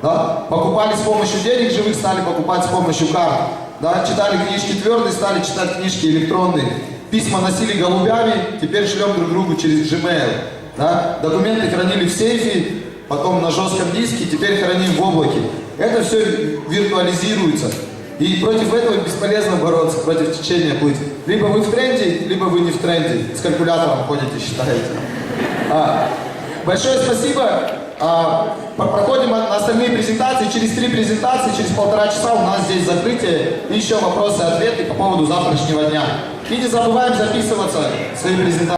Да? Покупали с помощью денег живых, стали покупать с помощью карт. Да? Читали книжки твердые, стали читать книжки электронные. Письма носили голубями, теперь шлем друг другу через Gmail. Да? Документы хранили в сейфе, потом на жестком диске, теперь храним в облаке. Это все виртуализируется. И против этого бесполезно бороться, против течения плыть. Либо вы в тренде, либо вы не в тренде. С калькулятором ходите, считаете. Большое спасибо. Проходим на остальные презентации. Через 3 презентации, через 1,5 часа у нас здесь закрытие. И еще вопросы и ответы по поводу завтрашнего дня. И не забываем записываться в свои презентации.